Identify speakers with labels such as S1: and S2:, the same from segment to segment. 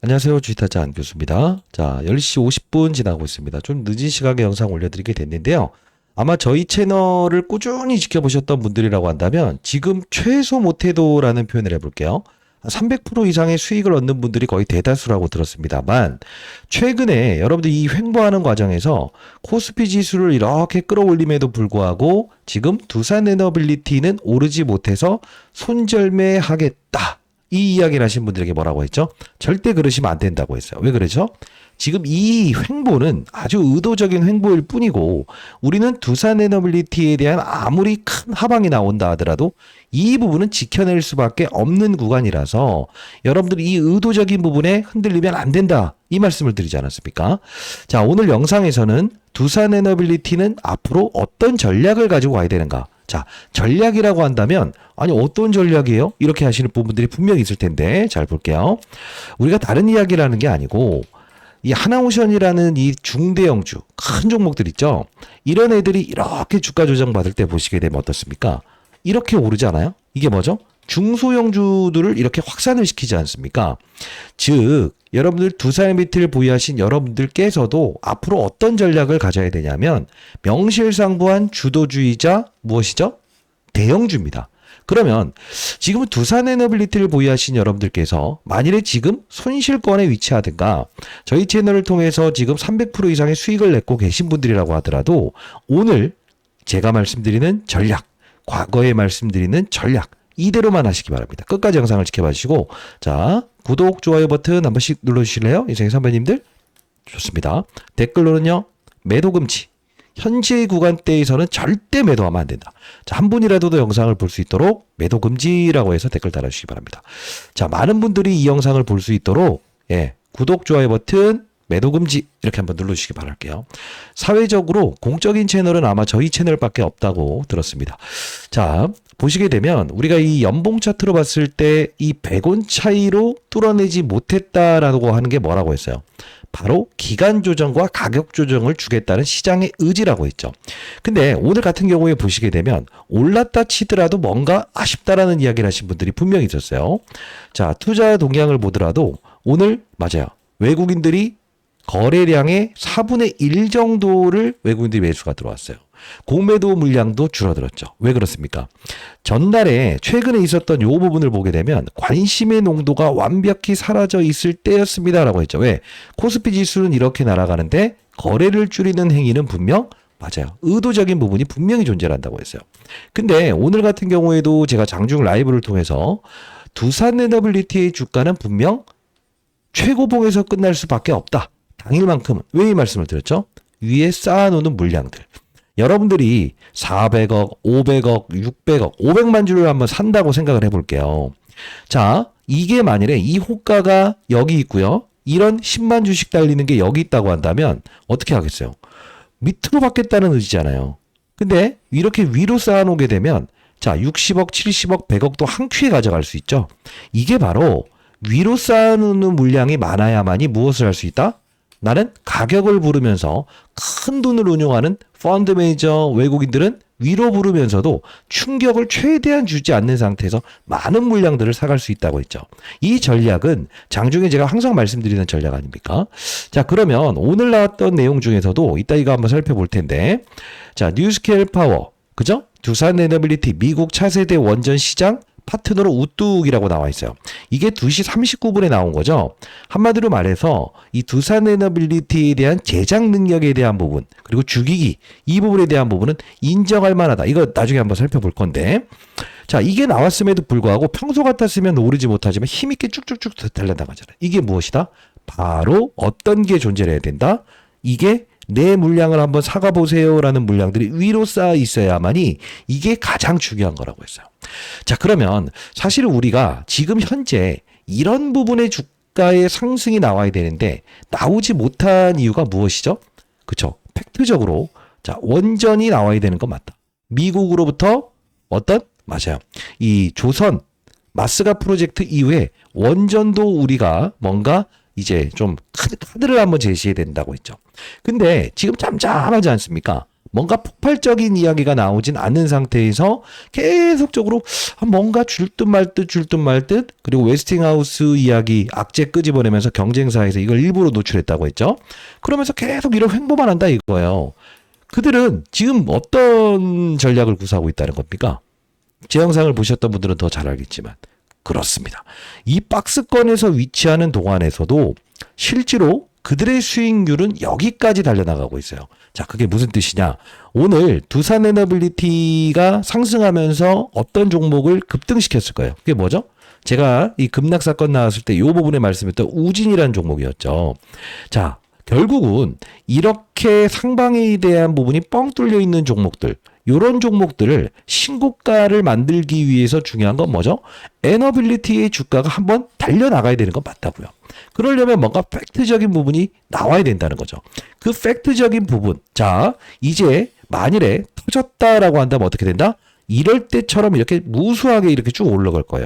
S1: 안녕하세요. 주식타자 안 교수입니다. 자, 10시 50분 지나고 있습니다. 좀 늦은 시각에 영상 올려드리게 됐는데요. 아마 저희 채널을 꾸준히 지켜보셨던 분들이라고 한다면 지금 최소 못해도라는 표현을 해볼게요. 300% 이상의 수익을 얻는 분들이 거의 대다수라고 들었습니다만 최근에 여러분들 이 횡보하는 과정에서 코스피 지수를 이렇게 끌어올림에도 불구하고 지금 두산에너빌리티는 오르지 못해서 손절매하겠다. 이 이야기를 하신 분들에게 뭐라고 했죠? 절대 그러시면 안 된다고 했어요. 왜 그러죠? 지금 이 횡보는 아주 의도적인 횡보일 뿐이고 우리는 두산에너빌리티에 대한 아무리 큰 하방이 나온다 하더라도 이 부분은 지켜낼 수밖에 없는 구간이라서 여러분들이 이 의도적인 부분에 흔들리면 안 된다. 이 말씀을 드리지 않았습니까? 자, 오늘 영상에서는 두산에너빌리티는 앞으로 어떤 전략을 가지고 가야 되는가? 자, 전략이라고 한다면 아니 어떤 전략이에요? 이렇게 하시는 부분들이 분명히 있을 텐데 잘 볼게요. 우리가 다른 이야기를 하는 게 아니고 이 하나오션이라는 이 중대형주 큰 종목들 있죠. 이런 애들이 이렇게 주가 조정 받을 때 보시게 되면 어떻습니까? 이렇게 오르지 않아요? 이게 뭐죠? 중소형주들을 이렇게 확산을 시키지 않습니까? 즉 여러분들 두산에너빌리티를 보유하신 여러분들께서도 앞으로 어떤 전략을 가져야 되냐면 명실상부한 주도주의자 무엇이죠? 대형주입니다. 그러면 지금 두산에너빌리티를 보유하신 여러분들께서 만일에 지금 손실권에 위치하든가 저희 채널을 통해서 지금 300% 이상의 수익을 냈고 계신 분들이라고 하더라도 오늘 제가 말씀드리는 전략, 과거에 말씀드리는 전략 이대로만 하시기 바랍니다. 끝까지 영상을 지켜봐 주시고 자 구독, 좋아요 버튼 한 번씩 눌러주실래요? 인생의 선배님들 좋습니다. 댓글로는요. 매도 금지. 현재 구간대에서는 절대 매도하면 안 된다. 자, 한 분이라도 더 영상을 볼 수 있도록 매도 금지라고 해서 댓글 달아주시기 바랍니다. 자, 많은 분들이 이 영상을 볼 수 있도록 구독, 좋아요 버튼 매도 금지 이렇게 한번 눌러주시기 바랄게요. 사회적으로 공적인 채널은 아마 저희 채널밖에 없다고 들었습니다. 자, 보시게 되면 우리가 이 연봉 차트로 봤을 때 이 100원 차이로 뚫어내지 못했다라고 하는 게 뭐라고 했어요? 바로 기간 조정과 가격 조정을 주겠다는 시장의 의지라고 했죠. 근데 오늘 같은 경우에 보시게 되면 올랐다 치더라도 뭔가 아쉽다라는 이야기를 하신 분들이 분명히 있었어요. 자, 투자 동향을 보더라도 오늘 맞아요. 외국인들이 거래량의 4분의 1 정도를 외국인들이 매수가 들어왔어요. 공매도 물량도 줄어들었죠. 왜 그렇습니까? 전날에 최근에 있었던 이 부분을 보게 되면 관심의 농도가 완벽히 사라져 있을 때였습니다라고 했죠. 왜? 코스피 지수는 이렇게 날아가는데 거래를 줄이는 행위는 분명 맞아요. 의도적인 부분이 분명히 존재한다고 했어요. 근데 오늘 같은 경우에도 제가 장중 라이브를 통해서 두산에너빌리티의 주가는 분명 최고봉에서 끝날 수밖에 없다. 당일만큼은. 왜 이 말씀을 드렸죠? 위에 쌓아놓는 물량들. 여러분들이 400억, 500억, 600억, 500만 주를 한번 산다고 생각을 해볼게요. 자, 이게 만일에 이 호가가 여기 있고요. 이런 10만 주씩 달리는 게 여기 있다고 한다면 어떻게 하겠어요? 밑으로 받겠다는 의지잖아요. 근데 이렇게 위로 쌓아놓게 되면 자, 60억, 70억, 100억도 한 큐에 가져갈 수 있죠. 이게 바로 위로 쌓아놓는 물량이 많아야만이 무엇을 할 수 있다? 나는 가격을 부르면서 큰 돈을 운용하는 펀드 매니저 외국인들은 위로 부르면서도 충격을 최대한 주지 않는 상태에서 많은 물량들을 사갈 수 있다고 했죠. 이 전략은 장중에 제가 항상 말씀드리는 전략 아닙니까? 자, 그러면 오늘 나왔던 내용 중에서도 이따 이거 한번 살펴볼 텐데 자, 뉴스케일 파워, 그죠? 두산에너빌리티 미국 차세대 원전 시장 파트너로 우뚝이라고 나와 있어요. 이게 2시 39분에 나온 거죠. 한마디로 말해서 이 두산에너빌리티에 대한 제작 능력에 대한 부분 그리고 주기기 이 부분에 대한 부분은 인정할 만하다. 이거 나중에 한번 살펴볼 건데 자 이게 나왔음에도 불구하고 평소 같았으면 오르지 못하지만 힘있게 쭉쭉쭉 달려나가잖아요. 이게 무엇이다? 바로 어떤 게 존재해야 된다? 이게 내 물량을 한번 사가 보세요라는 물량들이 위로 쌓여 있어야만이 이게 가장 중요한 거라고 했어요. 자, 그러면 사실 우리가 지금 현재 이런 부분의 주가의 상승이 나와야 되는데 나오지 못한 이유가 무엇이죠? 그렇죠. 팩트적으로 자, 원전이 나와야 되는 건 맞다. 미국으로부터 어떤 맞아요. 이 조선 마스가 프로젝트 이후에 원전도 우리가 뭔가 이제 좀 카드를 한번 제시해야 된다고 했죠. 근데 지금 짬짬하지 않습니까? 뭔가 폭발적인 이야기가 나오진 않는 상태에서 계속적으로 뭔가 줄 듯 말 듯 줄 듯 말 듯, 그리고 웨스팅하우스 이야기 악재 끄집어내면서 경쟁사에서 이걸 일부러 노출했다고 했죠. 그러면서 계속 이런 횡보만 한다 이거예요. 그들은 지금 어떤 전략을 구사하고 있다는 겁니까? 제 영상을 보셨던 분들은 더 잘 알겠지만 그렇습니다. 이 박스권에서 위치하는 동안에서도 실제로 그들의 수익률은 여기까지 달려나가고 있어요. 자, 그게 무슨 뜻이냐? 오늘 두산에너빌리티가 상승하면서 어떤 종목을 급등시켰을 거예요. 그게 뭐죠? 제가 이 급락 사건 나왔을 때 이 부분에 말씀했던 우진이라는 종목이었죠. 자, 결국은 이렇게 상방에 대한 부분이 뻥 뚫려 있는 종목들, 이런 종목들을 신고가를 만들기 위해서 중요한 건 뭐죠? 에너빌리티의 주가가 한번 달려나가야 되는 건 맞다고요. 그러려면 뭔가 팩트적인 부분이 나와야 된다는 거죠. 그 팩트적인 부분, 자, 이제 만일에 터졌다라고 한다면 어떻게 된다? 이럴 때처럼 이렇게 무수하게 이렇게 쭉 올라갈 거예요.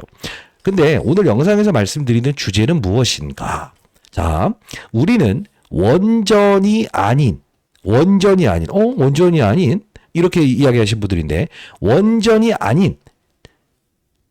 S1: 근데 오늘 영상에서 말씀드리는 주제는 무엇인가? 자, 우리는 원전이 아닌 이렇게 이야기하신 분들인데, 원전이 아닌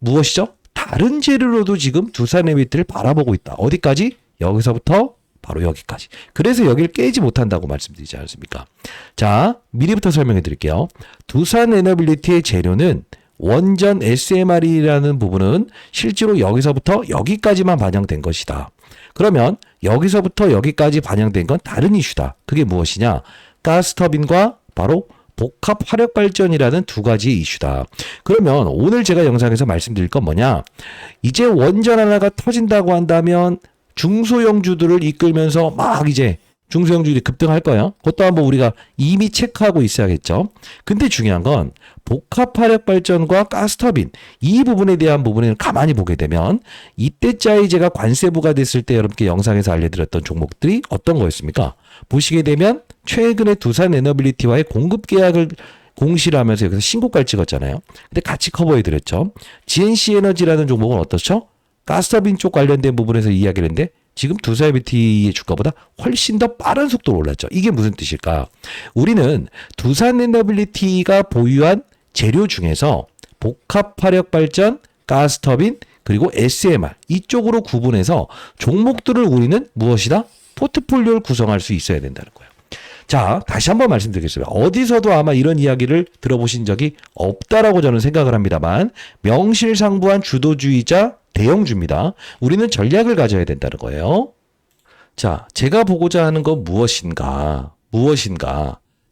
S1: 무엇이죠? 다른 재료로도 지금 두산에너빌리티를 바라보고 있다. 어디까지? 여기서부터 바로 여기까지. 그래서 여기를 깨지 못한다고 말씀드리지 않습니까? 자, 미리부터 설명해 드릴게요. 두산에너빌리티의 재료는 원전 SMR이라는 부분은 실제로 여기서부터 여기까지만 반영된 것이다. 그러면 여기서부터 여기까지 반영된 건 다른 이슈다. 그게 무엇이냐? 가스터빈과 바로 복합 화력 발전이라는 두 가지의 이슈다. 그러면 오늘 제가 영상에서 말씀드릴 건 뭐냐? 이제 원전 하나가 터진다고 한다면 중소형주들을 이끌면서 막 이제 중소형주들이 급등할 거예요. 그것도 한번 우리가 이미 체크하고 있어야겠죠. 근데 중요한 건 복합 화력 발전과 가스터빈 이 부분에 대한 부분을 가만히 보게 되면 이때짜리 제가 관세 부과됐을 때 여러분께 영상에서 알려드렸던 종목들이 어떤 거였습니까? 보시게 되면 최근에 두산에너빌리티와의 공급 계약을 공시를 하면서 여기서 신고가를 찍었잖아요. 근데 같이 커버해드렸죠. GNC에너지라는 종목은 어떻죠? 가스터빈 쪽 관련된 부분에서 이야기를 했는데 지금 두산에너빌리티의 주가보다 훨씬 더 빠른 속도로 올랐죠. 이게 무슨 뜻일까? 우리는 두산에너빌리티가 보유한 재료 중에서 복합화력발전, 가스터빈, 그리고 SMR 이쪽으로 구분해서 종목들을 우리는 무엇이다? 포트폴리오를 구성할 수 있어야 된다는 거예요. 자, 다시 한번 말씀드리겠습니다. 어디서도 아마 이런 이야기를 들어보신 적이 없다라고 저는 생각을 합니다만 명실상부한 주도주의자 대형주입니다. 우리는 전략을 가져야 된다는 거예요. 자, 제가 보고자 하는 건 무엇인가?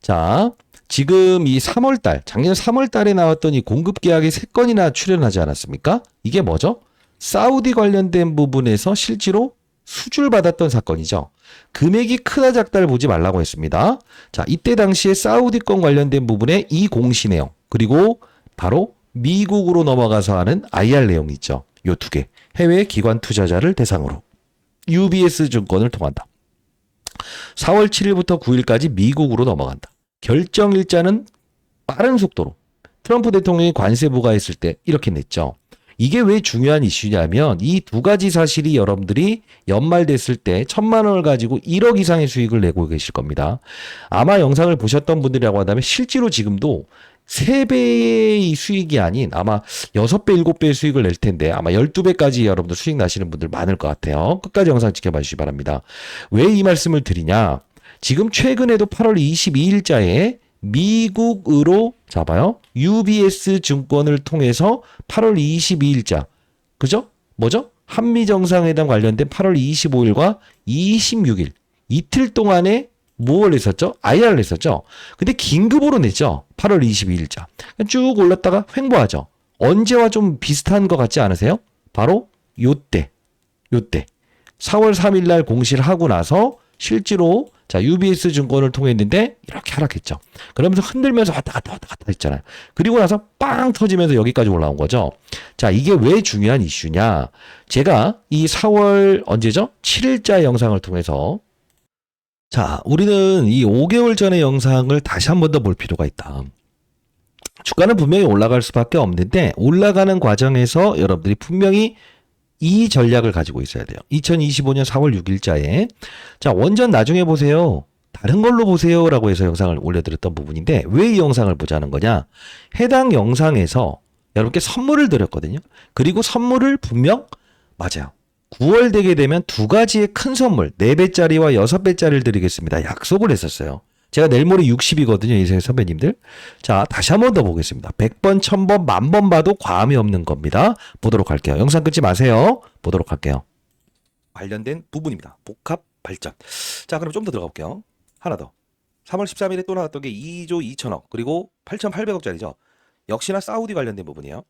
S1: 자, 지금 이 3월달, 작년 3월달에 나왔던 이 공급 계약이 3건이나 출연하지 않았습니까? 이게 뭐죠? 사우디 관련된 부분에서 실제로 수주를 받았던 사건이죠. 금액이 크다 작다를 보지 말라고 했습니다. 자, 이때 당시에 사우디권 관련된 부분에 이 공시 내용, 그리고 바로 미국으로 넘어가서 하는 IR 내용이 있죠. 요 두 개. 해외 기관 투자자를 대상으로 UBS 증권을 통한다. 4월 7일부터 9일까지 미국으로 넘어간다. 결정 일자는 빠른 속도로 트럼프 대통령이 관세 부과했을 때 이렇게 냈죠. 이게 왜 중요한 이슈냐면 이 두 가지 사실이 여러분들이 연말 됐을 때 1,000만 원을 가지고 1억 이상의 수익을 내고 계실 겁니다. 아마 영상을 보셨던 분들이라고 한다면 실제로 지금도 3배의 수익이 아닌 아마 6배, 7배의 수익을 낼 텐데 아마 12배까지 여러분들 수익 나시는 분들 많을 것 같아요. 끝까지 영상 지켜봐 주시기 바랍니다. 왜 이 말씀을 드리냐? 지금 최근에도 8월 22일자에 미국으로 잡아요. UBS 증권을 통해서 8월 22일자. 그죠? 뭐죠? 한미 정상회담 관련된 8월 25일과 26일. 이틀 동안에 뭘 했었죠? IR을 했었죠. 근데 긴급으로 냈죠. 8월 22일자. 쭉 올랐다가 횡보하죠. 언제와 좀 비슷한 것 같지 않으세요? 바로 요때. 4월 3일 날 공시를 하고 나서 실제로 자, UBS 증권을 통했는데 이렇게 하락했죠. 그러면서 흔들면서 왔다 갔다 했잖아요. 그리고 나서 빵 터지면서 여기까지 올라온 거죠. 자, 이게 왜 중요한 이슈냐? 제가 이 4월 언제죠? 7일자 영상을 통해서 자, 우리는 이 5개월 전의 영상을 다시 한 번 더 볼 필요가 있다. 주가는 분명히 올라갈 수밖에 없는데 올라가는 과정에서 여러분들이 분명히 이 전략을 가지고 있어야 돼요. 2025년 4월 6일자에 자, 원전 나중에 보세요. 다른 걸로 보세요라고 해서 영상을 올려드렸던 부분인데 왜 이 영상을 보자는 거냐? 해당 영상에서 여러분께 선물을 드렸거든요. 그리고 선물을 분명 맞아요. 9월 되게 되면 두 가지의 큰 선물 4배짜리와 6배짜리를 드리겠습니다. 약속을 했었어요. 제가 내일 모레 60이거든요. 이세 선배님들. 자, 다시 한 번 더 보겠습니다. 100번, 1000번, 10,000번 봐도 과음이 없는 겁니다. 보도록 할게요. 영상 끊지 마세요. 보도록 할게요. 관련된 부분입니다. 복합 발전. 자, 그럼 좀 더 들어가 볼게요. 하나 더. 3월 13일에 또 나왔던 게 2조 2천억 그리고 8,800억짜리죠. 역시나 사우디 관련된 부분이에요.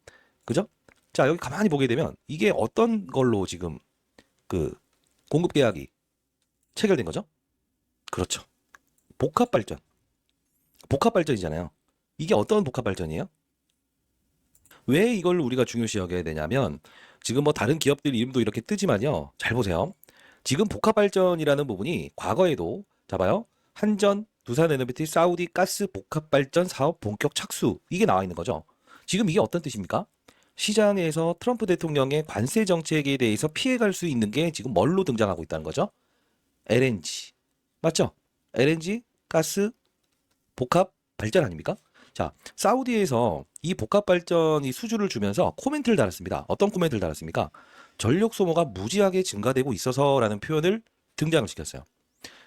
S1: 그죠? 자, 여기 가만히 보게 되면 이게 어떤 걸로 지금 그 공급 계약이 체결된 거죠? 그렇죠. 복합 발전. 복합 발전이잖아요. 이게 어떤 복합 발전이에요? 왜 이걸 우리가 중요시 여겨야 되냐면 지금 뭐 다른 기업들 이름도 이렇게 뜨지만요. 잘 보세요. 지금 복합 발전이라는 부분이 과거에도 잡아요. 한전, 두산에너비티, 사우디 가스 복합 발전 사업 본격 착수 이게 나와 있는 거죠. 지금 이게 어떤 뜻입니까? 시장에서 트럼프 대통령의 관세 정책에 대해서 피해갈 수 있는 게 지금 뭘로 등장하고 있다는 거죠? LNG. 맞죠? LNG 가스 복합 발전 아닙니까? 자, 사우디에서 이 복합 발전이 수주를 주면서 코멘트를 달았습니다. 어떤 코멘트를 달았습니까? 전력 소모가 무지하게 증가되고 있어서라는 표현을 등장을 시켰어요.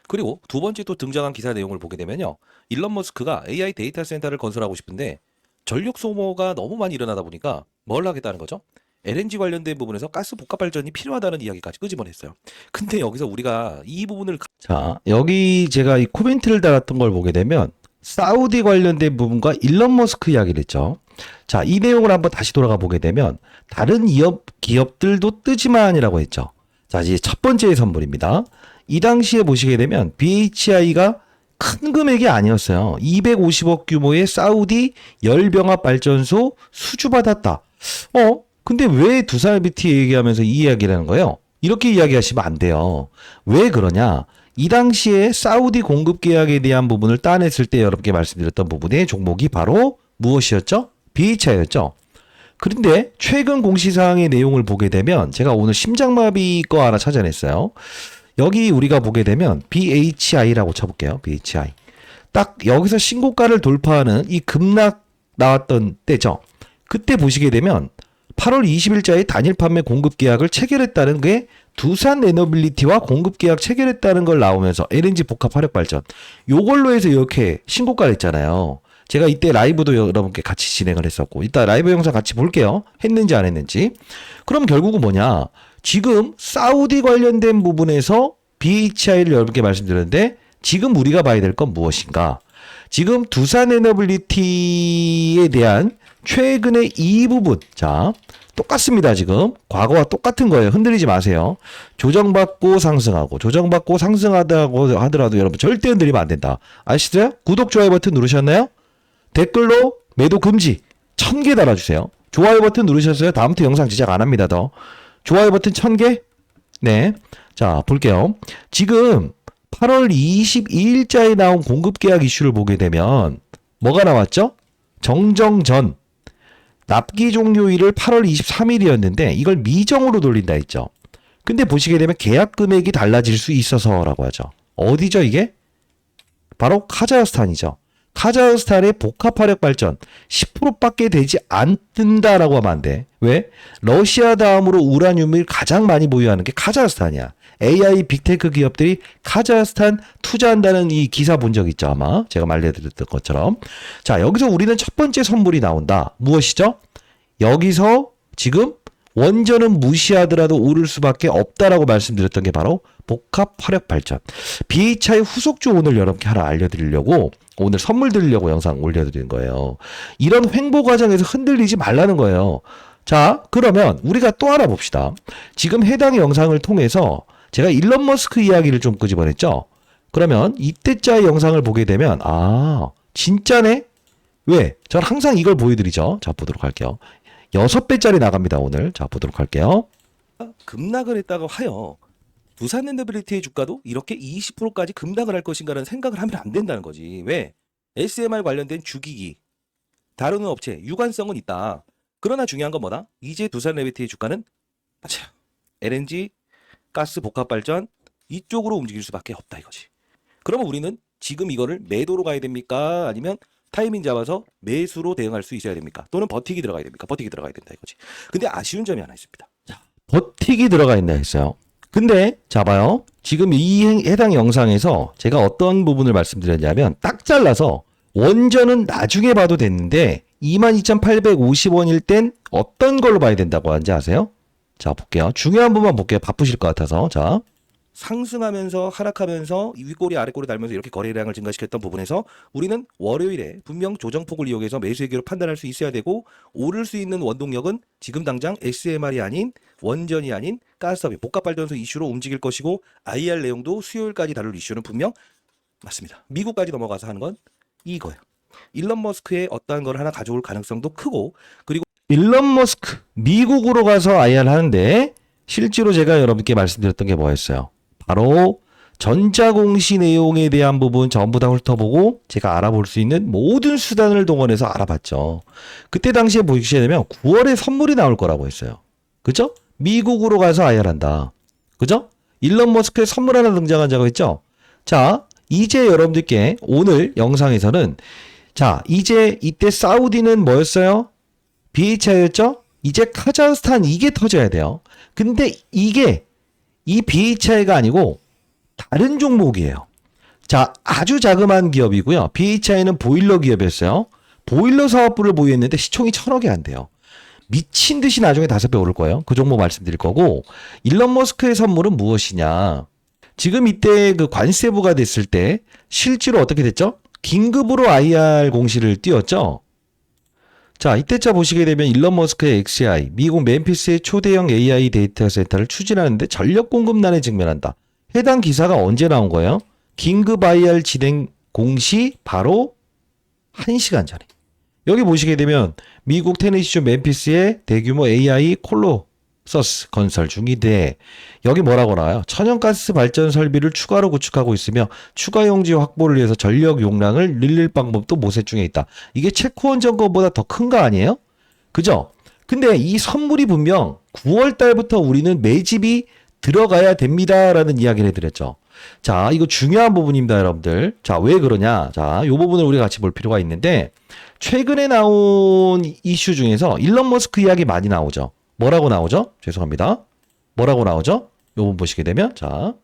S1: 그리고 두 번째 또 등장한 기사 내용을 보게 되면요. 일론 머스크가 AI 데이터 센터를 건설하고 싶은데 전력 소모가 너무 많이 일어나다 보니까 뭘 하겠다는 거죠? LNG 관련된 부분에서 가스 복합 발전이 필요하다는 이야기까지 끄집어냈어요. 근데 여기서 우리가 이 부분을 자, 여기 제가 이 코멘트를 달았던 걸 보게 되면 사우디 관련된 부분과 일론 머스크 이야기를 했죠. 자, 이 내용을 한번 다시 돌아가 보게 되면 다른 기업들도 뜨지만이라고 했죠. 자, 이제 첫 번째 선물입니다. 이 당시에 보시게 되면 BHI가 큰 금액이 아니었어요. 250억 규모의 사우디 열병합 발전소 수주받았다. 근데 왜 두산에너비티 얘기하면서 이 이야기를 하는 거예요? 이렇게 이야기하시면 안 돼요. 왜 그러냐? 이 당시에 사우디 공급 계약에 대한 부분을 따냈을 때 여러분께 말씀드렸던 부분의 종목이 바로 무엇이었죠? BHI였죠. 그런데 최근 공시사항의 내용을 보게 되면 제가 오늘 심장마비 거 하나 찾아냈어요. 여기 우리가 보게 되면 BHI라고 쳐볼게요. BHI. 딱 여기서 신고가를 돌파하는 이 급락 나왔던 때죠. 그때 보시게 되면 8월 20일자에 단일 판매 공급 계약을 체결했다는 게 두산 에너빌리티와 공급 계약 체결했다는 걸 나오면서 LNG 복합 화력 발전 요걸로 해서 이렇게 신고가를 했잖아요. 제가 이때 라이브도 여러분께 같이 진행을 했었고 이따 라이브 영상 같이 볼게요. 했는지 안 했는지. 그럼 결국은 뭐냐? 지금 사우디 관련된 부분에서 BHI를 여러분께 말씀드렸는데 지금 우리가 봐야 될 건 무엇인가? 지금 두산 에너빌리티에 대한 최근의 이 부분. 자, 똑같습니다. 지금 과거와 똑같은 거예요. 흔들리지 마세요. 조정받고 상승하고 조정받고 상승하다고 하더라도 여러분 절대 흔들리면 안 된다. 아시죠? 구독 좋아요 버튼 누르셨나요? 댓글로 매도 금지 1000개 달아주세요. 좋아요 버튼 누르셨어요? 다음부터 영상 제작 안 합니다. 더 좋아요 버튼 1000개. 네, 자 볼게요. 지금 8월 22일자에 나온 공급 계약 이슈를 보게 되면 뭐가 나왔죠? 정정전 납기 종료일을 8월 23일이었는데 이걸 미정으로 돌린다 했죠. 근데 보시게 되면 계약 금액이 달라질 수 있어서라고 하죠. 어디죠 이게? 바로 카자흐스탄이죠. 카자흐스탄의 복합화력 발전 10%밖에 되지 않는다라고 하면 안 돼. 왜? 러시아 다음으로 우라늄을 가장 많이 보유하는 게 카자흐스탄이야. AI 빅테크 기업들이 카자흐스탄 투자한다는 이 기사 본 적 있죠 아마 제가 말해드렸던 것처럼. 자, 여기서 우리는 첫 번째 선물이 나온다. 무엇이죠? 여기서 지금 원전은 무시하더라도 오를 수밖에 없다라고 말씀드렸던 게 바로 복합 화력 발전. BHI 후속주 오늘 여러분께 하나 알려드리려고 오늘 선물 드리려고 영상 올려드리는 거예요. 이런 횡보 과정에서 흔들리지 말라는 거예요. 자, 그러면 우리가 또 하나 봅시다. 지금 해당 영상을 통해서 제가 일론 머스크 이야기를 좀 끄집어냈죠. 그러면 이때짜의 영상을 보게 되면 아 진짜네? 왜? 전 항상 이걸 보여드리죠. 자, 보도록 할게요. 6배짜리 나갑니다 오늘. 자, 보도록 할게요. 급락을 했다고 하여 두산엔더빌리티의 주가도 이렇게 20%까지 급락을 할 것인가라는 생각을 하면 안 된다는 거지. 왜? SMR 관련된 주기기 다루는 업체 유관성은 있다. 그러나 중요한 건 뭐다? 이제 두산엔더빌리티의 주가는 맞아요. LNG 가스 복합 발전 이쪽으로 움직일 수밖에 없다 이거지. 그러면 우리는 지금 이거를 매도로 가야 됩니까? 아니면 타이밍 잡아서 매수로 대응할 수 있어야 됩니까? 또는 버티기 들어가야 됩니까? 버티기 들어가야 된다 이거지. 근데 아쉬운 점이 하나 있습니다. 자, 버티기 들어가 있나 했어요. 근데 자 봐요. 지금 이 해당 영상에서 제가 어떤 부분을 말씀드렸냐면 딱 잘라서 원전은 나중에 봐도 됐는데 22,850원일 땐 어떤 걸로 봐야 된다고 하는지 아세요? 자 볼게요. 중요한 부분만 볼게요. 바쁘실 것 같아서. 자 상승하면서 하락하면서 윗꼬리 아랫꼬리 달면서 이렇게 거래량을 증가시켰던 부분에서 우리는 월요일에 분명 조정폭을 이용해서 매수의기로 판단할 수 있어야 되고 오를 수 있는 원동력은 지금 당장 SMR이 아닌 원전이 아닌 가스터빈 복합발전소 이슈로 움직일 것이고 IR 내용도 수요일까지 다룰 이슈는 분명 맞습니다. 미국까지 넘어가서 하는 건 이거예요. 일론 머스크의 어떠한 걸 하나 가져올 가능성도 크고 그리고 일론 머스크 미국으로 가서 IR 하는데 실제로 제가 여러분께 말씀드렸던 게 뭐였어요? 바로 전자공시 내용에 대한 부분 전부 다 훑어보고 제가 알아볼 수 있는 모든 수단을 동원해서 알아봤죠. 그때 당시에 보시게 되면 9월에 선물이 나올 거라고 했어요. 그죠? 미국으로 가서 IR한다. 그죠? 일론 머스크의 선물 하나 등장한다고 했죠? 자, 이제 여러분들께 오늘 영상에서는 자, 이제 이때 사우디는 뭐였어요? BHI였죠? 이제 카자흐스탄 이게 터져야 돼요. 근데 이게 이 BHI가 아니고 다른 종목이에요. 자, 아주 자그마한 기업이고요. BHI는 보일러 기업이었어요. 보일러 사업부를 보유했는데 시총이 1,000억이 안 돼요. 미친 듯이 나중에 5배 오를 거예요. 그 종목 말씀드릴 거고 일론 머스크의 선물은 무엇이냐. 지금 이때 그 관세부가 됐을 때 실제로 어떻게 됐죠? 긴급으로 IR 공시를 띄웠죠. 자, 이때자 보시게 되면 일론 머스크의 XAI, 미국 멤피스의 초대형 AI 데이터 센터를 추진하는데 전력 공급난에 직면한다. 해당 기사가 언제 나온 거예요? 긴급 IR 진행 공시 바로 1시간 전에. 여기 보시게 되면 미국 테네시주 멤피스의 대규모 AI 콜로서스 건설 중인데 여기 뭐라고 나와요? 천연가스 발전 설비를 추가로 구축하고 있으며 추가 용지 확보를 위해서 전력 용량을 늘릴 방법도 모색 중에 있다. 이게 체코 원전 거보다 더 큰 거 아니에요? 그죠? 근데 이 선물이 분명 9월 달부터 우리는 매집이 들어가야 됩니다라는 이야기를 해드렸죠. 자, 이거 중요한 부분입니다, 여러분들. 자, 왜 그러냐? 자, 이 부분을 우리가 같이 볼 필요가 있는데 최근에 나온 이슈 중에서 일론 머스크 이야기 많이 나오죠. 뭐라고 나오죠? 죄송합니다. 뭐라고 나오죠? 요 부분 보시게 되면 자,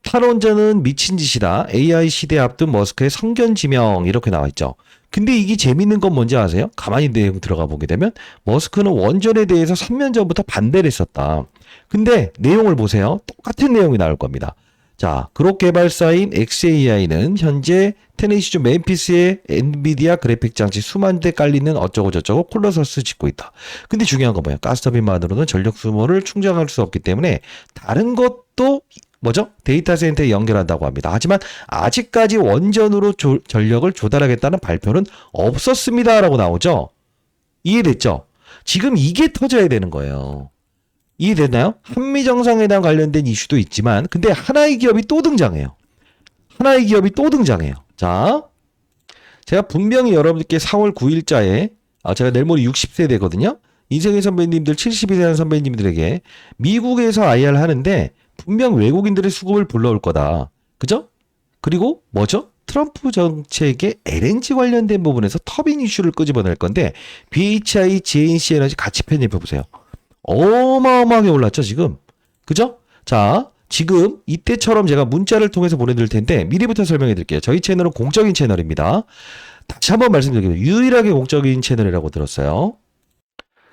S1: 탈원전은 미친 짓이다. AI 시대 앞둔 머스크의 성견 지명 이렇게 나와 있죠. 근데 이게 재밌는 건 뭔지 아세요? 가만히 내용 들어가 보게 되면 머스크는 원전에 대해서 3년 전부터 반대를 했었다. 근데 내용을 보세요. 똑같은 내용이 나올 겁니다. 자, 그룹 개발사인 XAI는 현재 테네시주 멤피스의 엔비디아 그래픽 장치 수만 대 깔리는 어쩌고저쩌고 콜로서스 짓고 있다. 근데 중요한 건 뭐야? 가스터빈만으로는 전력 수모를 충당할 수 없기 때문에 다른 것도 뭐죠? 데이터 센터에 연결한다고 합니다. 하지만 아직까지 원전으로 전력을 조달하겠다는 발표는 없었습니다라고 나오죠. 이해됐죠? 지금 이게 터져야 되는 거예요. 이해됐나요? 한미정상회담 관련된 이슈도 있지만 근데 하나의 기업이 또 등장해요. 하나의 기업이 또 등장해요. 자, 제가 분명히 여러분들께 4월 9일자에 제가 내일 모레 60세 되거든요. 인생의 선배님들 72세 하는 선배님들에게 미국에서 IR 하는데 분명 외국인들의 수급을 불러올 거다. 그죠? 그리고 뭐죠? 트럼프 정책의 LNG 관련된 부분에서 터빈 이슈를 끄집어낼 건데 BHI, GNC 에너지 같이 편입해 보세요. 어마어마하게 올랐죠, 지금. 그죠? 자, 지금 이때처럼 제가 문자를 통해서 보내드릴 텐데 미리부터 설명해 드릴게요. 저희 채널은 공적인 채널입니다. 다시 한번 말씀드릴게요. 유일하게 공적인 채널이라고 들었어요.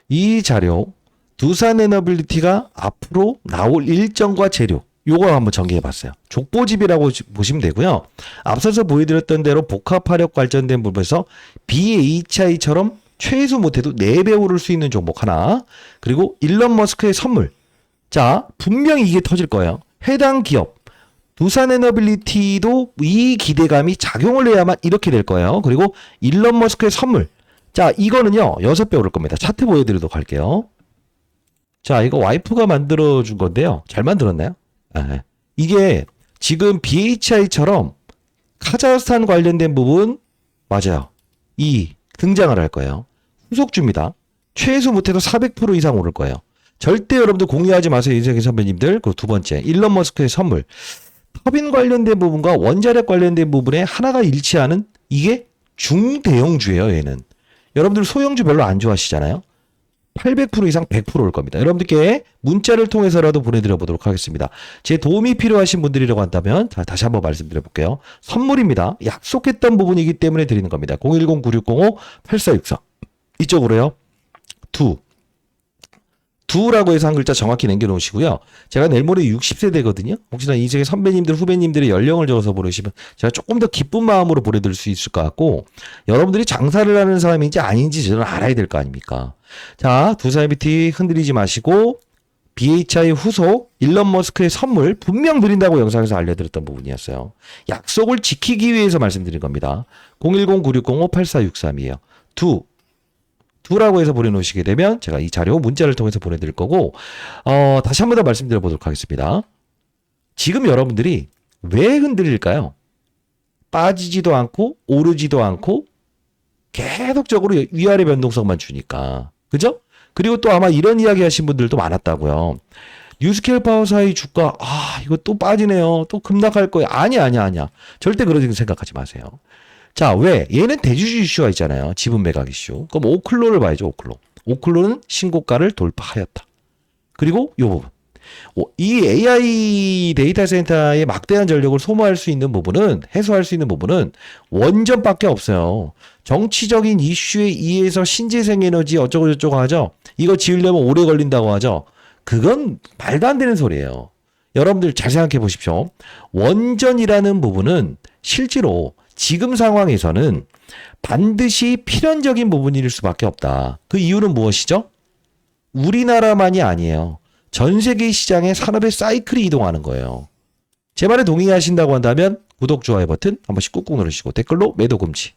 S1: 이 자료, 두산 에너빌리티가 앞으로 나올 일정과 재료, 요거 한번 정리해 봤어요. 족보집이라고 보시면 되고요. 앞서서 보여드렸던 대로 복합화력 발전된 부분에서 BHI처럼 최소 못해도 4배 오를 수 있는 종목 하나. 그리고 일론 머스크의 선물. 자, 분명히 이게 터질 거예요. 해당 기업. 두산 에너빌리티도 이 기대감이 작용을 해야만 이렇게 될 거예요. 그리고 일론 머스크의 선물. 자, 이거는요. 6배 오를 겁니다. 차트 보여드리도록 할게요. 자, 이거 와이프가 만들어준 건데요. 잘 만들었나요? 네. 이게 지금 BHI처럼 카자흐스탄 관련된 부분 맞아요. 이 등장을 할 거예요. 후속주입니다. 최소 못해도 400% 이상 오를 거예요. 절대 여러분들 공유하지 마세요. 인생의 선배님들. 그리고 두 번째, 일론 머스크의 선물. 터빈 관련된 부분과 원자력 관련된 부분에 하나가 일치하는 이게 중대형주예요, 얘는. 여러분들 소형주 별로 안 좋아하시잖아요. 800% 이상 100%올 겁니다. 여러분들께 문자를 통해서라도 보내드려 보도록 하겠습니다. 제 도움이 필요하신 분들이라고 한다면 자, 다시 한번 말씀드려 볼게요. 선물입니다. 약속했던 부분이기 때문에 드리는 겁니다. 010-9605-8464 이쪽으로요. 두라고 해서 한 글자 정확히 남겨놓으시고요. 제가 내일 모레 60세대거든요. 혹시나 인생의 선배님들, 후배님들의 연령을 적어서 보내시면 제가 조금 더 기쁜 마음으로 보내드릴 수 있을 것 같고, 여러분들이 장사를 하는 사람인지 아닌지 저는 알아야 될 거 아닙니까? 자, 두사이비티 흔들리지 마시고 BHI 후속 일론 머스크의 선물 분명 드린다고 영상에서 알려드렸던 부분이었어요. 약속을 지키기 위해서 말씀드린 겁니다. 010-9605-8463이에요. 두라고 해서 보내놓으시게 되면 제가 이 자료 문자를 통해서 보내드릴 거고, 다시 한 번 더 말씀드려 보도록 하겠습니다. 지금 여러분들이 왜 흔들릴까요? 빠지지도 않고 오르지도 않고 계속적으로 위아래 변동성만 주니까. 그죠? 그리고 또 아마 이런 이야기 하신 분들도 많았다고요. 뉴스케일 파워사의 주가 이거 또 빠지네요. 또 급락할 거예요. 아니야. 절대 그러지 생각하지 마세요. 자, 왜? 얘는 대주주 이슈가 있잖아요. 지분 매각 이슈. 그럼 오클로를 봐야죠. 오클로는 신고가를 돌파하였다. 그리고 요 부분. 이 AI 데이터 센터의 막대한 전력을 소모할 수 있는 부분은, 해소할 수 있는 부분은 원전밖에 없어요. 정치적인 이슈에 의해서 신재생 에너지 어쩌고저쩌고 하죠. 이거 지으려면 오래 걸린다고 하죠. 그건 말도 안 되는 소리예요. 여러분들 잘 생각해 보십시오. 원전이라는 부분은 실제로 지금 상황에서는 반드시 필연적인 부분일 수밖에 없다. 그 이유는 무엇이죠? 우리나라만이 아니에요. 전 세계 시장의 산업의 사이클이 이동하는 거예요. 제 말에 동의하신다고 한다면 구독, 좋아요 버튼 한 번씩 꾹꾹 누르시고 댓글로 매도 금지.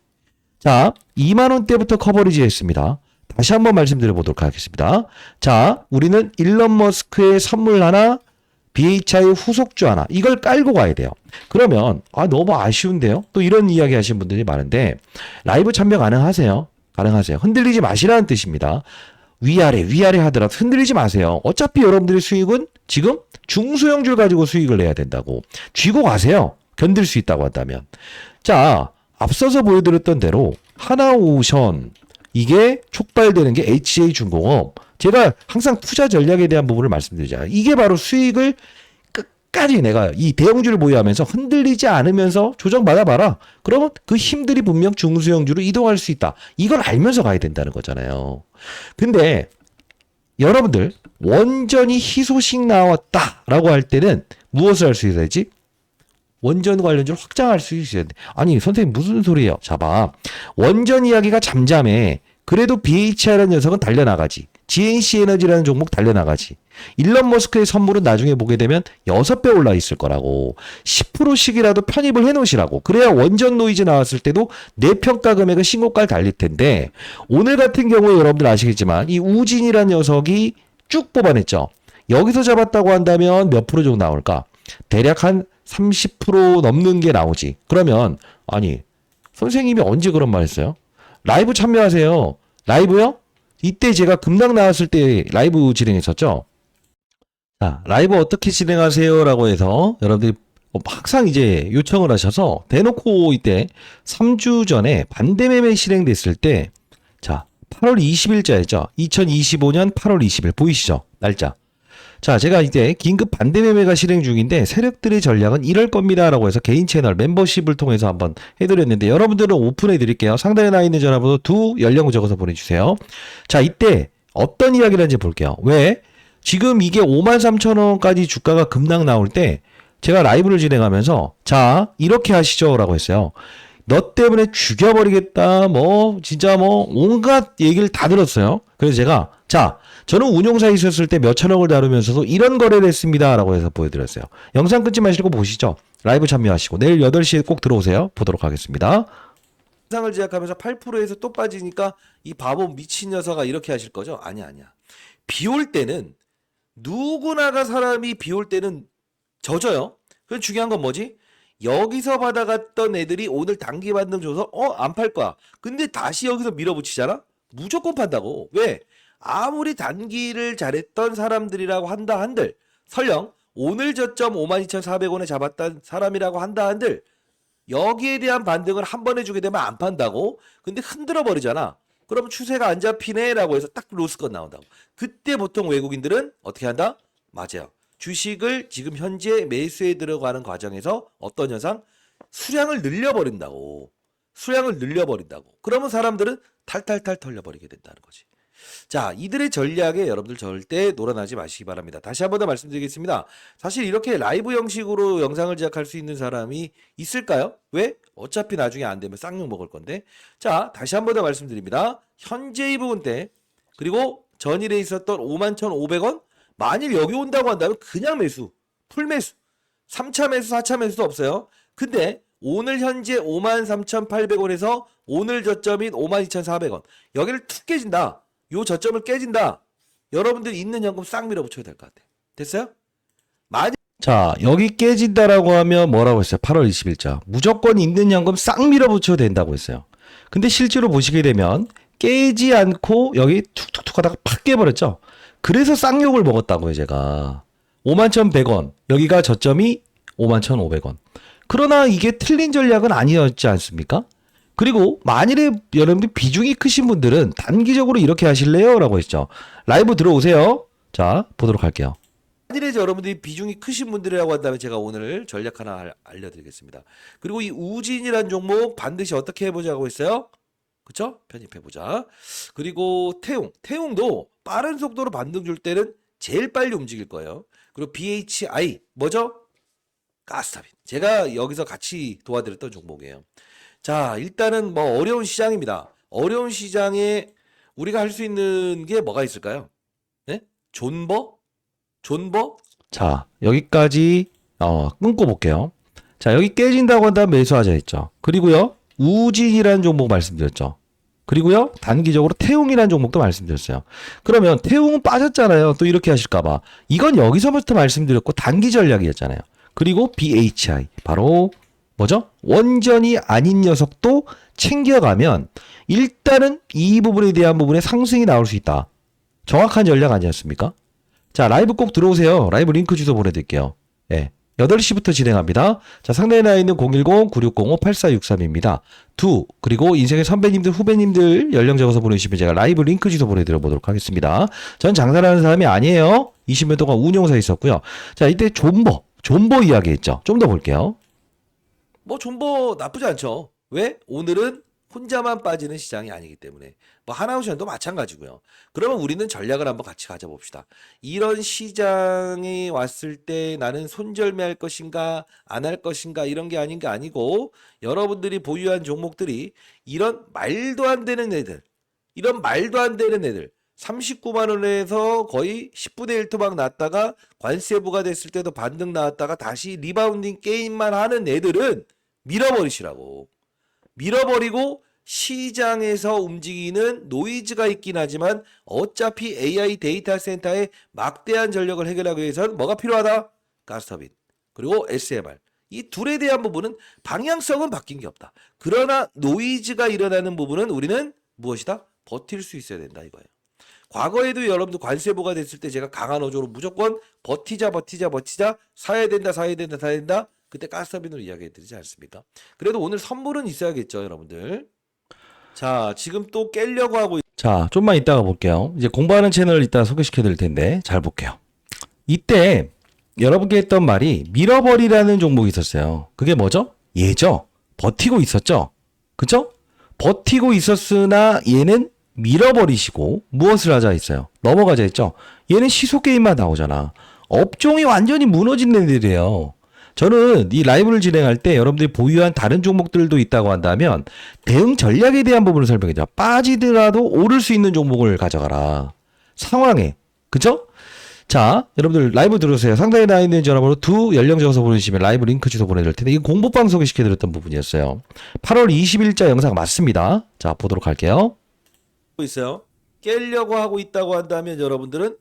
S1: 자, 2만 원대부터 커버리지 했습니다. 다시 한번 말씀드려 보도록 하겠습니다. 자, 우리는 일론 머스크의 선물 하나, BHI 후속주 하나, 이걸 깔고 가야 돼요. 그러면 너무 아쉬운데요? 또 이런 이야기 하시는 분들이 많은데, 라이브 참여 가능하세요? 가능하세요. 흔들리지 마시라는 뜻입니다. 위아래 하더라도 흔들리지 마세요. 어차피 여러분들의 수익은 지금 중소형주를 가지고 수익을 내야 된다고. 쥐고 가세요. 견딜 수 있다고 한다면. 자, 앞서서 보여드렸던 대로 하나오션, 이게 촉발되는 게 HJ중공업. 제가 항상 투자 전략에 대한 부분을 말씀드리잖아요. 이게 바로 수익을 끝까지 내가 이 대형주를 보유하면서 흔들리지 않으면서 조정받아봐라. 그러면 그 힘들이 분명 중소형주로 이동할 수 있다. 이걸 알면서 가야 된다는 거잖아요. 근데 여러분들 원전이 희소식 나왔다라고 할 때는 무엇을 할 수 있어야지? 원전 관련주를 확장할 수 있어야 돼. 아니 선생님 무슨 소리예요? 자봐. 원전 이야기가 잠잠해. 그래도 BHI라는 녀석은 달려나가지. GNC 에너지라는 종목 달려나가지. 일론 머스크의 선물은 나중에 보게 되면 6배 올라 있을 거라고. 10%씩이라도 편입을 해놓으시라고. 그래야 원전 노이즈 나왔을 때도 내 평가 금액은 신고가를 달릴 텐데, 오늘 같은 경우에 여러분들 아시겠지만 이 우진이라는 녀석이 쭉 뽑아냈죠. 여기서 잡았다고 한다면 몇 프로 정도 나올까? 대략 한 30% 넘는 게 나오지. 그러면 아니 선생님이 언제 그런 말 했어요? 라이브 참여하세요. 라이브요? 이때 제가 급락 나왔을 때 라이브 진행했었죠. 자, 라이브 어떻게 진행하세요? 라고 해서 여러분들이 항상 이제 요청을 하셔서 대놓고 이때 3주 전에 반대매매 실행됐을 때, 자, 8월 20일자였죠. 2025년 8월 20일 보이시죠? 날짜. 자, 제가 이제 긴급 반대 매매가 실행 중인데 세력들의 전략은 이럴 겁니다라고 해서 개인 채널 멤버십을 통해서 한번 해드렸는데, 여러분들은 오픈해 드릴게요. 상단에 나와 있는 전화번호 연령 적어서 보내주세요. 자, 이때 어떤 이야기를 하는지 볼게요. 왜? 지금 이게 53,000원까지 주가가 급락 나올 때 제가 라이브를 진행하면서 자, 이렇게 하시죠 라고 했어요. 너 때문에 죽여버리겠다, 진짜 온갖 얘기를 다 들었어요. 그래서 제가, 자, 저는 운용사에 있었을 때 몇천억을 다루면서도 이런 거래를 했습니다. 라고 해서 보여드렸어요. 영상 끊지 마시고 보시죠. 라이브 참여하시고 내일 8시에 꼭 들어오세요. 보도록 하겠습니다. 영상을 제작하면서 8%에서 또 빠지니까 이 바보 미친 녀석아 이렇게 하실 거죠? 아니야. 비 올 때는 누구나가 사람이 비 올 때는 젖어요. 그 중요한 건 뭐지? 여기서 받아갔던 애들이 오늘 단기 반등 줘서 안 팔 거야. 근데 다시 여기서 밀어붙이잖아? 무조건 판다고. 왜? 아무리 단기를 잘했던 사람들이라고 한다 한들 설령 오늘 저점 52,400원에 잡았던 사람이라고 한다 한들 여기에 대한 반등을 한 번 해주게 되면 안 판다고? 근데 흔들어 버리잖아. 그럼 추세가 안 잡히네라고 해서 딱 로스건 나온다고. 그때 보통 외국인들은 어떻게 한다? 맞아요. 주식을 지금 현재 매수에 들어가는 과정에서 어떤 현상? 수량을 늘려버린다고. 수량을 늘려버린다고. 그러면 사람들은 탈탈탈 털려버리게 된다는 거지. 자, 이들의 전략에 여러분들 절대 놀아나지 마시기 바랍니다. 다시 한 번 더 말씀드리겠습니다. 사실 이렇게 라이브 형식으로 영상을 제작할 수 있는 사람이 있을까요? 왜? 어차피 나중에 안 되면 쌍욕 먹을 건데. 자, 다시 한 번 더 말씀드립니다. 현재 이 부분 때 그리고 전일에 있었던 51,500원 만일 여기 온다고 한다면 그냥 매수, 풀 매수, 3차 매수, 4차 매수도 없어요. 근데 오늘 현재 53,800원에서 오늘 저점인 52,400원 여기를 툭 깨진다. 요 저점을 깨진다. 여러분들이 있는 현금 싹 밀어붙여야 될 것 같아. 됐어요? 자, 여기 깨진다라고 하면 뭐라고 했어요? 8월 20일자. 무조건 있는 현금 싹 밀어붙여야 된다고 했어요. 근데 실제로 보시게 되면 깨지 않고 여기 툭툭툭 하다가 팍 깨버렸죠? 그래서 쌍욕을 먹었다고요, 제가. 51,100원. 여기가 저점이 51,500원. 그러나 이게 틀린 전략은 아니었지 않습니까? 그리고 만일에 여러분들 비중이 크신 분들은 단기적으로 이렇게 하실래요? 라고 했죠. 라이브 들어오세요. 자, 보도록 할게요. 만일에 여러분들이 비중이 크신 분들이라고 한다면 제가 오늘 전략 하나 알려드리겠습니다. 그리고 이 우진이라는 종목 반드시 어떻게 해보자고 했어요? 그쵸? 편입해보자. 그리고 태웅도 빠른 속도로 반등 줄 때는 제일 빨리 움직일 거예요. 그리고 BHI 뭐죠? 가스타빈. 제가 여기서 같이 도와드렸던 종목이에요. 자, 일단은 뭐 어려운 시장입니다. 어려운 시장에 우리가 할 수 있는 게 뭐가 있을까요? 네? 존버? 자, 여기까지 끊고 볼게요. 자, 여기 깨진다고 한다면 매수하자 했죠. 그리고요, 우진이라는 종목 말씀드렸죠. 그리고요, 단기적으로 태웅이라는 종목도 말씀드렸어요. 그러면 태웅은 빠졌잖아요. 또 이렇게 하실까봐. 이건 여기서부터 말씀드렸고 단기 전략이었잖아요. 그리고 BHI 바로 뭐죠? 원전이 아닌 녀석도 챙겨가면 일단은 이 부분에 대한 부분에 상승이 나올 수 있다. 정확한 전략 아니었습니까? 자, 라이브 꼭 들어오세요. 라이브 링크 주소 보내드릴게요. 예. 8시부터 진행합니다. 자, 상단에 나와 있는 010-9605-8463입니다. 그리고 인생의 선배님들, 후배님들 연령 적어서 보내주시면 제가 라이브 링크 주소 보내드려 보도록 하겠습니다. 전 장사를 하는 사람이 아니에요. 20년 동안 운용사에 있었고요. 자, 이때 존버 이야기 했죠. 좀 더 볼게요. 뭐 존버 나쁘지 않죠. 왜? 오늘은 혼자만 빠지는 시장이 아니기 때문에. 뭐 하나오션도 마찬가지고요. 그러면 우리는 전략을 한번 같이 가져봅시다. 이런 시장이 왔을 때 나는 손절매할 것인가 안 할 것인가 이런 게 아닌 게 아니고 여러분들이 보유한 종목들이 이런 말도 안 되는 애들 39만 원에서 거의 10분의 1 토막 났다가 관세 부과됐을 때도 반등 나왔다가 다시 리바운딩 게임만 하는 애들은 밀어버리시라고. 밀어버리고 시장에서 움직이는 노이즈가 있긴 하지만 어차피 AI 데이터 센터의 막대한 전력을 해결하기 위해서는 뭐가 필요하다? 가스터빈 그리고 SMR 이 둘에 대한 부분은 방향성은 바뀐 게 없다. 그러나 노이즈가 일어나는 부분은 우리는 무엇이다? 버틸 수 있어야 된다 이거예요. 과거에도 여러분들 관세부가 됐을 때 제가 강한 어조로 무조건 버티자 사야 된다 그때 가스터빈으로 이야기해드리지 않습니까? 그래도 오늘 선물은 있어야겠죠 여러분들. 자, 지금 또 깨려고 하고 자, 좀만 이따가 볼게요. 이제 공부하는 채널을 이따 소개시켜 드릴 텐데 잘 볼게요. 이때 여러분께 했던 말이 밀어버리라는 종목이 있었어요. 그게 뭐죠? 얘죠. 버티고 있었죠. 그쵸? 버티고 있었으나 얘는 밀어버리시고 무엇을 하자 했어요? 넘어가자 했죠. 얘는 시소게임만 나오잖아. 업종이 완전히 무너진 애들이에요. 저는 이 라이브를 진행할 때 여러분들이 보유한 다른 종목들도 있다고 한다면 대응 전략에 대한 부분을 설명해줘. 빠지더라도 오를 수 있는 종목을 가져가라. 상황에. 그쵸? 자, 여러분들 라이브 들으세요. 상단에 나와 있는 전화번호 연령 적어서 보내주시면 라이브 링크 주소 보내드릴 텐데 이거 공부방 소개시켜드렸던 부분이었어요. 8월 20일자 영상 맞습니다. 자, 보도록 할게요. 있어요. 깨려고 하고 있다고 한다면 여러분들은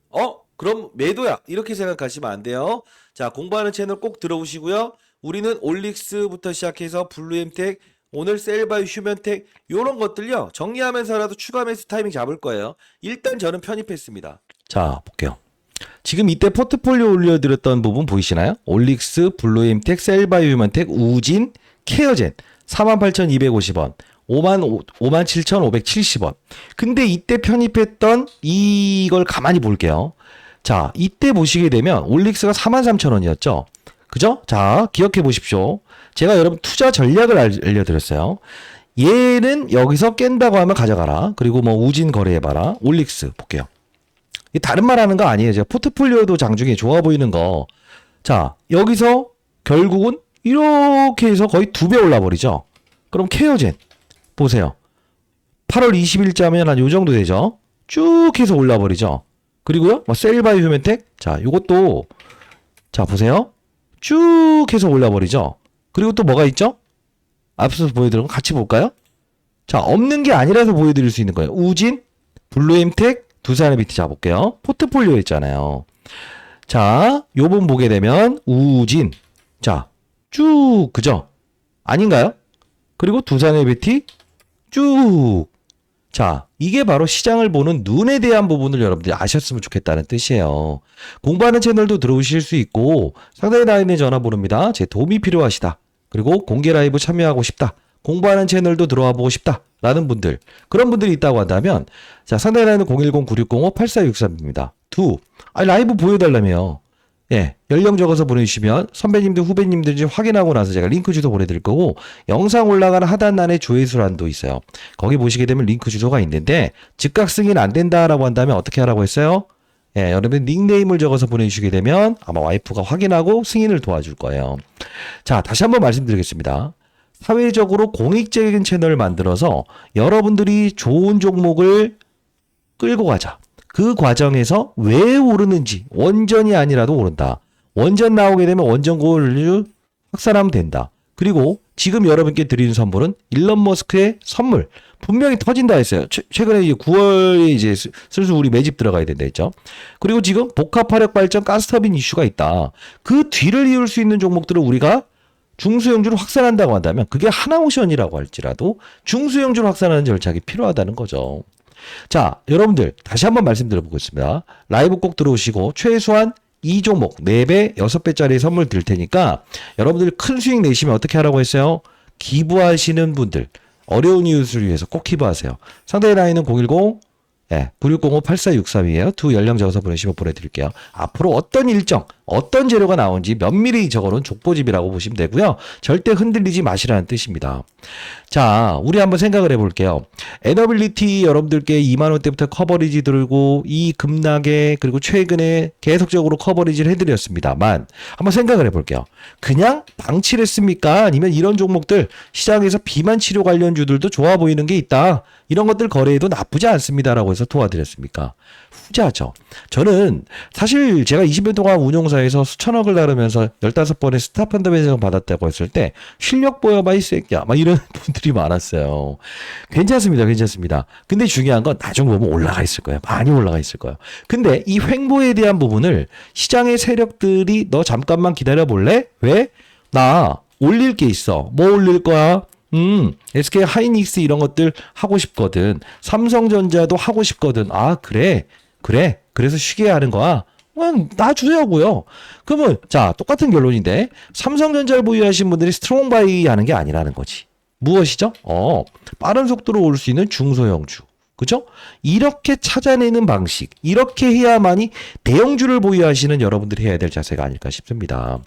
S1: 그럼 매도야 이렇게 생각하시면 안 돼요. 자, 공부하는 채널 꼭 들어오시고요. 우리는 올릭스부터 시작해서 블루엠텍 오늘 셀바이 휴면텍 이런 것들요 정리하면서라도 추가 매수 타이밍 잡을 거예요. 일단 저는 편입했습니다. 자, 볼게요. 지금 이때 포트폴리오 올려드렸던 부분 보이시나요? 올릭스, 블루엠텍, 셀바이오휴먼텍, 우진, 케어젠 48,250원, 57,570원. 근데 이때 편입했던 이걸 가만히 볼게요. 자, 이때 보시게 되면 올릭스가 43,000원이었죠. 그죠? 자, 기억해 보십시오. 제가 여러분 투자 전략을 알려드렸어요. 얘는 여기서 깬다고 하면 가져가라. 그리고 뭐 우진 거래해봐라. 올릭스 볼게요. 다른 말 하는 거 아니에요. 제가 포트폴리오도 장중에 좋아 보이는 거. 자, 여기서 결국은 이렇게 해서 거의 2배 올라버리죠. 그럼 케어젠 보세요. 8월 20일자면 한 요 정도 되죠. 쭉 해서 올라버리죠. 그리고요, 뭐 셀바이오휴먼텍. 자, 요것도 자 보세요. 쭉 해서 올라버리죠. 그리고 또 뭐가 있죠? 앞서서 보여드린 거 같이 볼까요? 자, 없는 게 아니라서 보여드릴 수 있는 거예요. 우진, 블루엠텍, 두산의 비트 잡을게요. 포트폴리오 있잖아요. 자, 요번 보게 되면 우진. 자, 쭉 그죠? 아닌가요? 그리고 두산의 비트 쭉. 자, 이게 바로 시장을 보는 눈에 대한 부분을 여러분들이 아셨으면 좋겠다는 뜻이에요. 공부하는 채널도 들어오실 수 있고 상단에 나와 있는 전화번호입니다. 제 도움이 필요하시다. 그리고 공개 라이브 참여하고 싶다. 공부하는 채널도 들어와 보고 싶다. 라는 분들, 그런 분들이 있다고 한다면 자, 상단에 나와 있는 010-9605-8463입니다. 라이브 보여달라며요. 예, 연령 적어서 보내주시면 선배님들, 후배님들 좀 확인하고 나서 제가 링크 주소 보내드릴 거고, 영상 올라가는 하단란에 조회수란도 있어요. 거기 보시게 되면 링크 주소가 있는데 즉각 승인 안 된다라고 한다면 어떻게 하라고 했어요? 예, 여러분 닉네임을 적어서 보내주시게 되면 아마 와이프가 확인하고 승인을 도와줄 거예요. 자, 다시 한번 말씀드리겠습니다. 사회적으로 공익적인 채널을 만들어서 여러분들이 좋은 종목을 끌고 가자. 그 과정에서 왜 오르는지, 원전이 아니라도 오른다. 원전 나오게 되면 원전 고를 확산하면 된다. 그리고 지금 여러분께 드리는 선물은 일론 머스크의 선물. 분명히 터진다 했어요. 최근에 이제 9월에 이제 슬슬 우리 매집 들어가야 된다 했죠. 그리고 지금 복합화력 발전 가스터빈 이슈가 있다. 그 뒤를 이을 수 있는 종목들을 우리가 중소형주를 확산한다고 한다면 그게 하나오션이라고 할지라도 중소형주를 확산하는 절차가 필요하다는 거죠. 자, 여러분들 다시 한번 말씀드려보겠습니다. 라이브 꼭 들어오시고 최소한 2종목 4배, 6배짜리 선물 드릴 테니까 여러분들 큰 수익 내시면 어떻게 하라고 했어요? 기부하시는 분들, 어려운 이웃을 위해서 꼭 기부하세요. 상단에 나와 있는 010 9605-8463이에요. 두 연령 적어서 보내시면 보내드릴게요. 앞으로 어떤 일정, 어떤 재료가 나온지 면밀히 적어놓은 족보집이라고 보시면 되고요. 절대 흔들리지 마시라는 뜻입니다. 자, 우리 한번 생각을 해볼게요. 에너빌리티 여러분들께 2만원대부터 커버리지 들고 이 급락에 그리고 최근에 계속적으로 커버리지를 해드렸습니다만 한번 생각을 해볼게요. 그냥 방치를 했습니까? 아니면 이런 종목들 시장에서 비만 치료 관련주들도 좋아 보이는 게 있다. 이런 것들 거래해도 나쁘지 않습니다라고 해서 도와드렸습니까? 후자죠. 저는 사실 제가 20년 동안 운용사에서 수천억을 나르면서 15번의 스타 펀더멘션 받았다고 했을 때 실력 보여봐 이 새끼야 막 이런 분들이 많았어요. 괜찮습니다. 괜찮습니다. 근데 중요한 건 나중 보면 올라가 있을 거예요. 많이 올라가 있을 거예요. 근데 이 횡보에 대한 부분을 시장의 세력들이 너 잠깐만 기다려 볼래? 왜? 나 올릴 게 있어. 뭐 올릴 거야? SK 하이닉스 이런 것들 하고 싶거든. 삼성전자도 하고 싶거든. 아, 그래. 그래서 쉬게 하는 거야. 그냥 놔주자고요. 그러면 자, 똑같은 결론인데 삼성전자를 보유하신 분들이 스트롱 바이 하는 게 아니라는 거지. 무엇이죠? 빠른 속도로 올 수 있는 중소형주. 그죠? 이렇게 찾아내는 방식, 이렇게 해야만이 대형주를 보유하시는 여러분들이 해야 될 자세가 아닐까 싶습니다.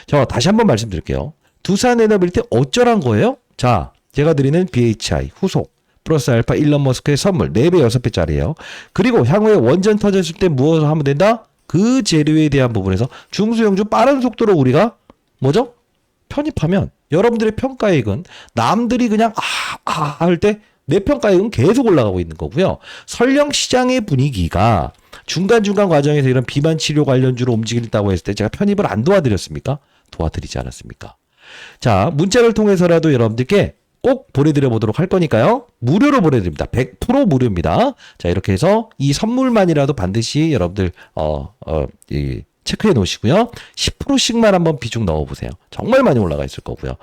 S1: 자, 다시 한번 말씀드릴게요. 두산에너빌티 어쩌란 거예요? 자, 제가 드리는 BHI 후속 플러스 알파 일론 머스크의 선물 4배 6배짜리예요. 그리고 향후에 원전 터졌을 때 무엇을 하면 된다? 그 재료에 대한 부분에서 중소형주 빠른 속도로 우리가 뭐죠? 편입하면 여러분들의 평가액은 남들이 그냥 할 때 내 평가액은 계속 올라가고 있는 거고요. 설령 시장의 분위기가 중간중간 과정에서 이런 비만 치료 관련주로 움직인다고 했을 때 제가 편입을 안 도와드렸습니까? 도와드리지 않았습니까? 자, 문자를 통해서라도 여러분들께 꼭 보내드려 보도록 할 거니까요. 무료로 보내드립니다. 100% 무료입니다. 자, 이렇게 해서 이 선물만이라도 반드시 여러분들 체크해 놓으시고요. 10%씩만 한번 비중 넣어보세요. 정말 많이 올라가 있을 거고요.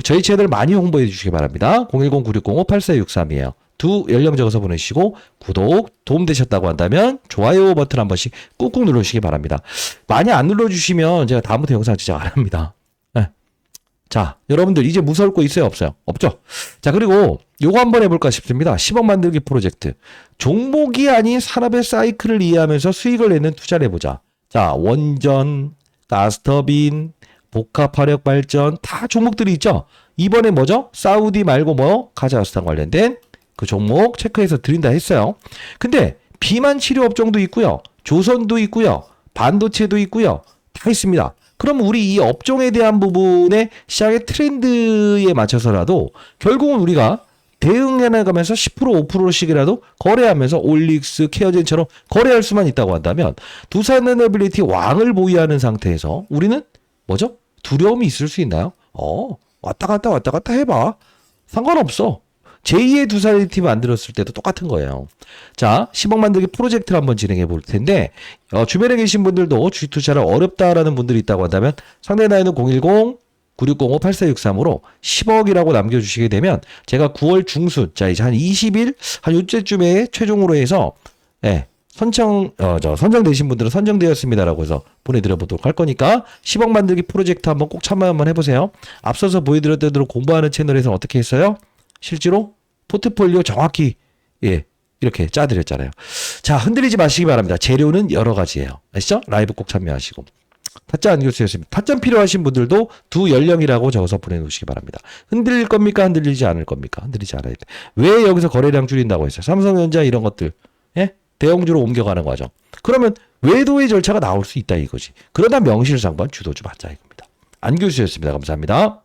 S1: 저희 채널 많이 홍보해 주시기 바랍니다. 010-9605-8463이에요. 두 연령 적어서 보내시고 구독 도움되셨다고 한다면 좋아요 버튼 한 번씩 꾹꾹 눌러주시기 바랍니다. 많이 안 눌러주시면 제가 다음부터 영상 제작 안 합니다. 네. 자, 여러분들 이제 무서울 거 있어요? 없어요? 없죠? 자, 그리고 요거 한번 해볼까 싶습니다. 10억 만들기 프로젝트. 종목이 아닌 산업의 사이클을 이해하면서 수익을 내는 투자를 해보자. 자, 원전, 가스터빈, 복합화력 발전 다 종목들이 있죠. 이번에 뭐죠? 사우디 말고 뭐 카자흐스탄 관련된 그 종목 체크해서 드린다 했어요. 근데 비만 치료 업종도 있고요. 조선도 있고요. 반도체도 있고요. 다 있습니다. 그럼 우리 이 업종에 대한 부분의 시장의 트렌드에 맞춰서라도 결국은 우리가 대응해 나가면서 10% 5%씩이라도 거래하면서 올릭스, 케어젠처럼 거래할 수만 있다고 한다면 두산에너빌리티 왕을 보유하는 상태에서 우리는 뭐죠? 두려움이 있을 수 있나요? 왔다 갔다 해봐. 상관없어. 제2의 두산에너빌리티 만들었을 때도 똑같은 거예요. 자, 10억 만들기 프로젝트를 한번 진행해 볼 텐데 주변에 계신 분들도 주식 투자를 어렵다라는 분들이 있다고 한다면 상대 나이는 010-9605-8463으로 10억이라고 남겨주시게 되면 제가 9월 중순, 자 이제 한 20일, 한 요때쯤에 최종으로 해서 선정되신 분들은 선정되었습니다라고 해서 보내드려 보도록 할 거니까 10억 만들기 프로젝트 한번 꼭 참여 한번 해보세요. 앞서서 보여드렸던 대로 공부하는 채널에서는 어떻게 했어요? 실제로 포트폴리오 정확히 이렇게 짜드렸잖아요. 자, 흔들리지 마시기 바랍니다. 재료는 여러 가지예요. 아시죠? 라이브 꼭 참여하시고. 타짜 안교수였습니다. 타짜 필요하신 분들도 두 연령이라고 적어서 보내놓으시기 바랍니다. 흔들릴 겁니까? 흔들리지 않을 겁니까? 흔들리지 않아야 돼. 왜 여기서 거래량 줄인다고 했어요? 삼성전자 이런 것들 대형주로 옮겨가는 과정. 그러면 외도의 절차가 나올 수 있다 이거지. 그러다 명실상부한 주도주 맞자 이겁니다. 안교수였습니다. 감사합니다.